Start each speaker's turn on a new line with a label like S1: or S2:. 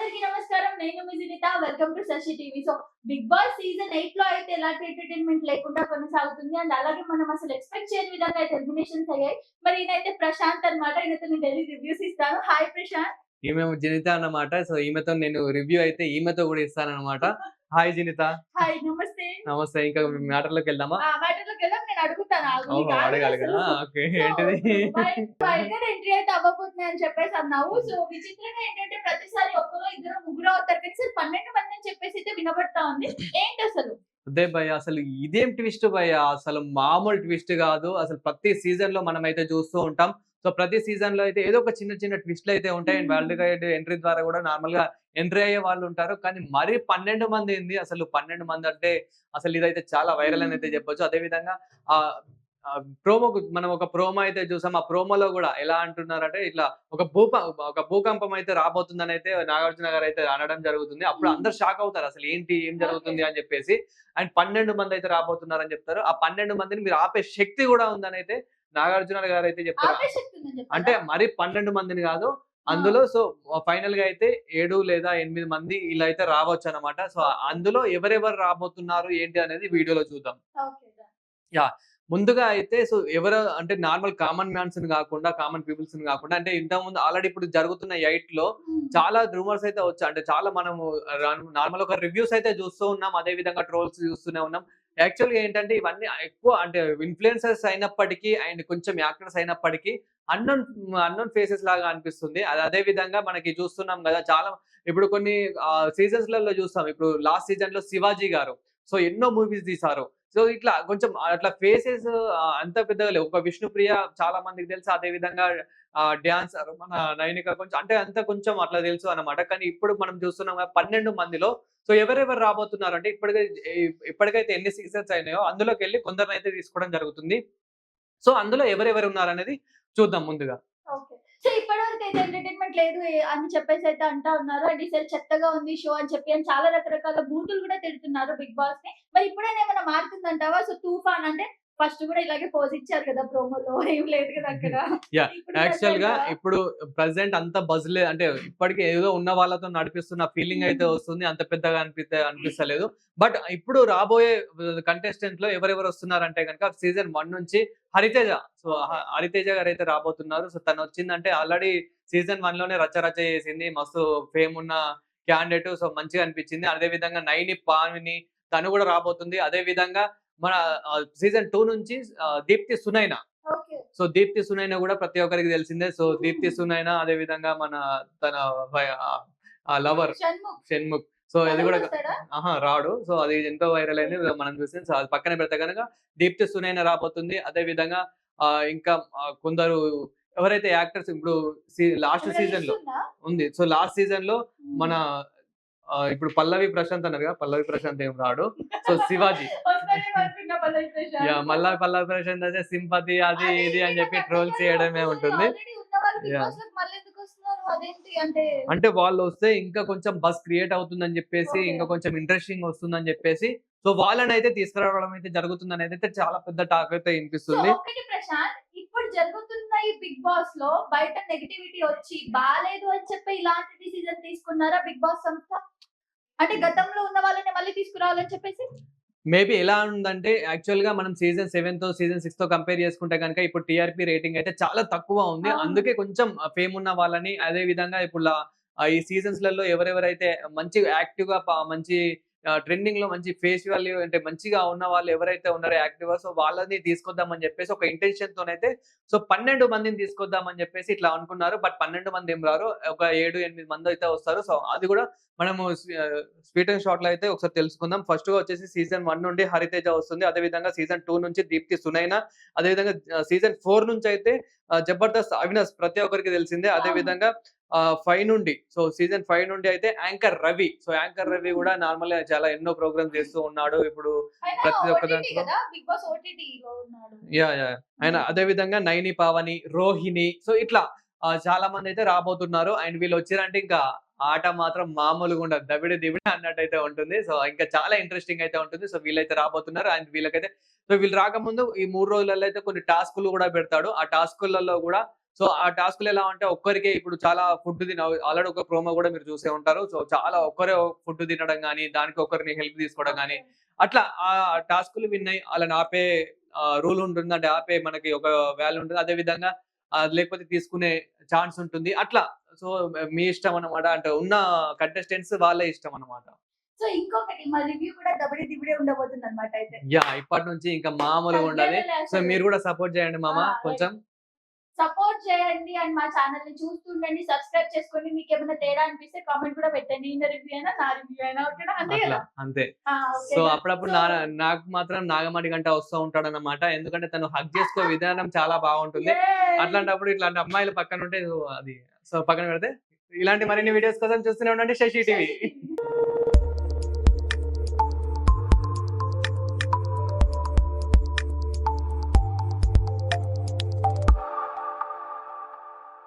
S1: అందరికీ నమస్కారం. నేను మీ Sunitha. Welcome to Sashi TV. Bigg Boss season 8 లో అయితే ఎలాంటి ఎంటర్‌టైన్‌మెంట్ లేకుండా కొనసాగుతుంది. అండ్ అలాగే మనం అసలు ఎక్స్‌పెక్ట్ చేయని విధంగా అయితే ఎలిమినేషన్స్ అయ్యాయి. మరి ఈయనైతే ప్రశాంత్ అన్నమాట. ఈయనతో నేను డైలీ రివ్యూస్ ఇస్తాను. హాయ్ ప్రశాంత్.
S2: ఈమె జనిత అన్నమాట. సో, ఈమెతో నేను రివ్యూ అయితే ఈమెతో గూడా ఇస్తానన్నమాట. హాయ్ జనిత.
S1: హాయ్. నమస్తే.
S2: నమస్తే. ఇంకా మ్యాటర్‌లోకెళ్దామా?
S1: మ్యాటర్‌లోకెళ్దాం. నేను అడుగుతాను ఆగు.
S2: ఓహో!
S1: నీకు ఆగదు
S2: అడగాలి
S1: అసలు.
S2: కదా! ఓకే.
S1: సో
S2: ఏంటిది?
S1: వైల్డ్‌గా ఎంట్రీ అయితే అవ్వబోతుంది అని చెప్పేసి అన్నావు. సో విచిత్రంగా ఏంటంటే ప్రతిసారి ఒక్కరో, ఇద్దరో, ముగ్గురో అవుతారు. కానీ ఈసారి 12 మంది అని చెప్పేసి అయితే వినబడతా ఉంది. ఏంటసలు?
S2: అదే భయ్యా, అసలు ఇదేం ట్విస్ట్ భయ్యా! అసలు మామూలు ట్విస్ట్ గాదు. అసలు ప్రతి సీజన్‌లో మనమైతే చూస్తూ ఉంటాం. సో, ప్రతి సీజన్‌లో అయితే ఏదో ఒక చిన్న చిన్న ట్విస్ట్‌లయితే ఉంటాయి. అండ్ వరల్డ్ వైడ్ ఎంట్రీ ద్వారా గూడా నార్మల్‌గా ఎంట్రీ అయ్యే వాళ్ళుంటారు. కానీ మరీ 12 మంది ఏంది? అసలు 12 మంది అంటే అసలు ఇదైతే చాలా వైరల్ అని అయితే చెప్పొచ్చు. అదే విధంగా ఆహ్, ప్రోమోకు మనం ఒక ప్రోమో అయితే చూసాం. ఆ ప్రోమోలో గూడా ఎలా అంటున్నారంటే ఇట్లా ఒక భూకంపం అయితే రాబోతుందనైతే నాగార్జున గారైతే అనడం జరుగుతుంది. అప్పుడు
S1: హ్మ్.
S2: అందరూ షాక్ అవుతారు. అసలు ఏంటి? ఏం
S1: ఓకే.
S2: జరుగుతుంది? అని జెప్పేసి. అండ్ 12 మందయితే రాబోతున్నారని జెప్తారు. ఆ 12 మందిని మీరు ఆపే శక్తి గూడా ఉందనైతే నాగార్జున గారైతే జెప్తారు.
S1: ఆపే శక్తి ఉందని
S2: అంటే
S1: చెప్పారా?
S2: మరి 12 మందిని గాదు.
S1: ఆ!
S2: అందులో సో, ఫైనల్‌గా అయితే 7 లేదా 8 మంది ఇలా అయితే రావచ్చనమాట. So,
S1: okay.
S2: అందులో ఎవరెవరు రాబోతున్నారు? ఏంటి అనేది వీడియోలో చూద్దాం.
S1: ఓకే. డన్.
S2: యాహ్! ముందుగా అయితే సో, ఎవరు అంటే నార్మల్ కామన్ మ్యాన్స్‌ని గాకుండా, కామన్ పీపుల్స్‌ని గాకుండా అంటే ఇంతకుముందు ఆల్రెడీ ఇప్పుడు జరుగుతున్న 8లో
S1: హ్మ్.
S2: చాలా రూమర్స్ అయితే వచ్చాయి. అంటే చాలా మనము నార్మల్ ఒక రివ్యూస్ అయితే చూస్తూ ఉన్నాం. అదే విధంగా ట్రోల్స్ చూస్తూనే ఉన్నాం. యాక్చువల్‌గా ఏంటంటే ఇవన్నీ ఎక్కువ అంటే ఇన్‌ఫ్లుయెన్సర్స్ అయినప్పటికీ అండ్ కొంచెం యాక్టర్స్ అయినప్పటికీ అన్నోన్ అన్నోన్ ఫేసెస్ లాగా అనిపిస్తుంది. అదే విధంగా మనకి చూస్తున్నాం గదా! చాలా ఇప్పుడు కొన్ని సీజన్స్‌లలో చూస్తాం. ఇప్పుడు లాస్ట్ సీజన్‌లో 'శివాజీ' గారు సో, ఎన్నో మూవీస్ తీశారు. సో, ఇట్లా కొంచెం అట్లా ఫేసెస్ అంత పెద్దగా లేవు. ఒక 'విష్ణుప్రియ' చాలా మందికి తెలుసు. అదే విధంగా డాన్సర్ మన 'నైనిక' కొంచెం అంటే అంత కొంచెం అట్లా తెలుసు అన్నమాట. కానీ ఇప్పుడు మనం చూస్తున్నాం కదా 12 మందిలో సో, ఎవరెవరు రాబోతున్నారంటే ఇప్పటికైతే ఎన్ని సీజన్స్ అయినాయో అందులోకెళ్ళి కొందరినైతే తీసుకోవడం జరుగుతుంది. సో, అందులో ఎవరెవరు ఉన్నారనేది చూద్దాం ముందుగా.
S1: ఓకే. సో, ఇప్పటివరకైతే ఎంటర్‌టైన్‌మెంట్ లేదు అని చెప్పేసైతే అంటా ఉన్నారు. అండ్ ఈసారి చెత్తగా ఉంది షో అని చెప్పి అని చాలా రకరకాల బూతులు గూడా తిడుతున్నారు బిగ్ బాస్‌ని. మరి ఇప్పుడైనా ఏమైనా మారుతుందంటావా? సో, తూఫాన్ అంటే ఫస్ట్ గూడా ఇలాగే పోజ్ ఇచ్చారు కదా! ప్రోమోలో ఏం లేదు కదా అక్కడ.
S2: యాహ్!
S1: ఇప్పుడు కూడా అదే
S2: యాక్చువల్‌గా
S1: అంటావా?
S2: ఇప్పుడు ప్రెజెంట్ అంత బజ్ అంటే ఇప్పటికి ఏదో ఉన్న వాళ్ళతో నడిపిస్తున్న ఫీలింగ్ అయితే
S1: హ్మ్.
S2: వస్తుంది. అంత పెద్దగా అనిపిస్తలేదు. బట్ ఇప్పుడు రాబోయే కంటెస్టెంట్‌లో ఎవరెవరు వస్తున్నారంటే గనుక సీజన్ 1 నుంచి హరితేజ. So,
S1: okay.
S2: హరితేజ గారైతే రాబోతున్నారు. సో, తనొచ్చిందంటే ఆల్రెడీ సీజన్ 1లోనే రచ్చ రచ్చ చేసింది. మస్తు ఫేమ్ ఉన్న క్యాండిడేట్. సో, మంచిగా అనిపించింది. అదే విధంగా నైని పావని తను కూడా రాబోతుంది. అదే విధంగా మన సీజన్ 2 నుంచి దీప్తి సునైన.
S1: ఓకే.
S2: సో, 'దీప్తి సునైన' గూడా ప్రతి ఒక్కరికి తెలిసిందే. సో, 'దీప్తి
S1: హ్మ్.
S2: సునైన' అదే విధంగా తన లవర్
S1: షణ్ముఖ్
S2: 'షణ్ముఖ్'. సో, ఇది
S1: తను
S2: గూడా
S1: గూడా వస్తాడా?
S2: అహా! రాడు. సో, అది ఎంతో వైరల్
S1: ఓకే.
S2: అయింది. మనం చూసింది. సో, అది పక్కన పెడితే గనక 'దీప్తి సునైన' రాబోతుంది. అదే విధంగా ఇంకా కొందరు ఎవరైతే యాక్టర్స్ ఇప్పుడు లాస్ట్
S1: ఏమైనా లిస్ట్
S2: సీజన్‌లో
S1: ఉందా?
S2: ఉంది. సో, లాస్ట్ సీజన్‌లో
S1: హ్మ్.
S2: మన ఇప్పుడు 'పల్లవి ప్రశాంత్' అన్నారు గదా! 'పల్లవి ప్రశాంత్' ఏం రాడు. సో, 'శివాజీ'
S1: వస్తాడేమో అనుకున్నా పల్లవి
S2: యాహ్!
S1: ప్రశాంత్.
S2: మళ్ళా 'పల్లవి ప్రశాంత్' అయితే సింపతి అది
S1: అదే
S2: ఇది అని
S1: ఇంకేంటో
S2: జెప్పి
S1: అర్థం
S2: ట్రోల్స్
S1: కాదు.
S2: చేయడమే
S1: ఒక్కసారి
S2: ఉంటుంది.
S1: ఆల్రెడీ ఉన్నవాళ్ళు బిగ్
S2: యాహ్!
S1: బాస్‌లోకి మళ్ళెందుకొస్తున్నారు? అదేంటి అంటే
S2: అంటే వాళ్ళొస్తే ఇంకా కొంచెం బజ్ క్రియేట్ అవుతుందని జెప్పేసి,
S1: ఓకే.
S2: ఇంకా కొంచెం ఇంట్రెస్టింగ్ వస్తుందని జెప్పేసి, సో వాళ్ళనైతే తీసుకురావడం అయితే జరుగుతుందనేదైతే చాలా పెద్ద టాక్ అయితే
S1: సో,
S2: ఇనిపిస్తుంది.
S1: ఒక్కటి ప్రశాంత్, ఇప్పుడు జరుగుతున్న ఈ బిగ్ బాస్‌లో బయట నెగటివిటీ ఒచ్చి బాలేదు అని చెప్పి ఇలాంటి డిసిజన్ తీసుకున్నారా బిగ్ బాస్ సంస్థ? అంటే గతంలో ఉన్న వాళ్ళని మళ్ళీ తీసుకురావాలని చెప్పేసి?
S2: మేబీ ఎలా ఉందంటే యాక్చువల్‌గా మనం సీజన్ 7తో, సీజన్ 6తో కంపేర్ చేసుకుంటే గనుక ఇప్పుడు టీఆర్‌పీ రేటింగ్ అయితే చాలా తక్కువ ఉంది.
S1: అవును.
S2: అందుకే కొంచెం ఫేమ్ ఉన్న వాళ్ళని అదే విధంగా ఇప్పుడు ఈ సీజన్స్‌లలో ఎవరెవరైతే మంచిగా యాక్టివ్‌గా మంచి ట్రెండింగ్‌లో మంచి ఫేస్ వాల్యూ అంటే మంచిగా ఉన్న వాళ్ళు ఎవరైతే ఉన్నారో యాక్టివ్‌గా సో వాళ్ళని తీసుకొద్దామని చెప్పేసి ఒక ఇంటెన్షన్‌తోనైతే సో 12 మందిని తీసుకొద్దామని చెప్పేసి ఇట్లా అనుకున్నారు. బట్ 12 మంది ఏం రారు. ఒక 7, 8 మందయితే వస్తారు. సో అది కూడా మనము స్వీట్ అండ్ షార్ట్‌లో అయితే ఒకసారి తెలుసుకుందాం. ఫస్ట్‌గా వచ్చేసి సీజన్ 1 నుండి హరితేజ వస్తుంది. అదే విధంగా సీజన్ 2 నుంచి దీప్తి సునైన, అదే విధంగా సీజన్ 4 నుంచయితే జబర్దస్త్ అవినాష్ ప్రతి ఒక్కరికి తెలిసిందే. అదే
S1: అవును.
S2: విధంగా 5 నుండి సో సీజన్ 5 నుండి అయితే anchor Ravi. So anchor Ravi
S1: హ్మ్.
S2: కూడా నార్మల్‌గా చాలా ఎన్నో ప్రోగ్రామ్స్ చేస్తూ ఉన్నాడు. ఇప్పుడు
S1: ఆయన
S2: ప్రతి ఒక్క
S1: ఓటీటీ
S2: దాంట్లో
S1: గదా! బిగ్ బాస్ ఓటీటీలో ఉన్నాడు.
S2: యాహ్! ఆయన
S1: హ్మ్.
S2: అదే విధంగా నైని పావని, రోహిణి సో ఇట్లా చాలా మందయితే రాబోతున్నారు. అండ్ వీళ్ళొచ్చిరంటే ఇంకా ఆట మాత్రం మామూలుగా ఉండదు. దబిడి దిబిడి అన్నట్టయితే ఉంటుంది. సో ఇంకా చాలా ఇంట్రెస్టింగ్ అయితే ఉంటుంది. సో వీళ్ళైతే రాబోతున్నారు. అండ్ వీళ్ళకైతే సో వీళ్ళు రాకముందు ఈ 3 రోజులలో అయితే కొన్ని టాస్క్‌లు గూడా పెడతాడు. ఆ టాస్క్‌లలో గూడా సో ఆ టాస్క్‌లు ఎలా అంటే ఒక్కరికే ఇప్పుడు చాలా ఫుడ్ ఆల్రెడీ ఒక ప్రోమో కూడా మీరు చూసే ఉంటారు. సో చాలా ఒక్కరే ఫుడ్ తినడం గాని, దానికి ఒకరిని హెల్ప్ తీసుకోవడం గాని, అట్లా ఆ టాస్క్‌లు విన్ అయ్యి ఆళ్ళని ఆపే రూల్ ఉంటుంది. అంటే ఆపే మనకి ఒక వాల్యూ ఉంటుంది. అదే విధంగా లేకపోతే తీసుకునే ఛాన్స్ ఉంటుంది. అట్లా సో మీ ఇష్టం అన్నమాట. అంటే ఉన్న కంటెస్టెంట్స్ వాళ్ళ ఇష్టం అన్నమాట.
S1: సో ఇంకొకటి మా రివ్యూ కూడా దబిడి దిబిడే ఉండబోతుందన్నమాట అయితే.
S2: యాహ్! ఇప్పటి నుంచి ఇంకా మామూలుగా ఉండదు.
S1: తగ్గేదేలే
S2: సో
S1: అసలు.
S2: మీరు కూడా సపోర్ట్ చేయండి మామ
S1: ఆ!
S2: కొంచెం.
S1: సపోర్ట్ చేయండి అండ్ మా ఛానెల్‌ని చూస్తుండండి. సబ్స్క్రైబ్ చేసుకోండి. మీకేమైనా తేడా అనిపిస్తే కామెంట్ కూడా పెట్టండి. ఈయన రివ్యూ అయినా, నా రివ్యూ అయినా ఓకేనా? అంతే
S2: అట్లా
S1: కదా!
S2: అంతే.
S1: ఆ!
S2: సో
S1: ఓకేనా?
S2: అప్పుడప్పుడు
S1: సో
S2: నాకు మాత్రం నాగమణి గంట వస్తూ ఉంటాడన్నమాట. ఎందుకంటే తను హగ్ చేసుకో విధానం చాలా బాగుంటుంది.
S1: యేయ్!
S2: అట్లాంటప్పుడు ఇట్లాంటి అమ్మాయిలు పక్కన ఉంటే అది సో పక్కన పెడితే ఇలాంటి మరిన్ని వీడియోస్ కోసం చూస్తూనే ఉండండి శశి టీవీ.
S1: శశి టీవీ.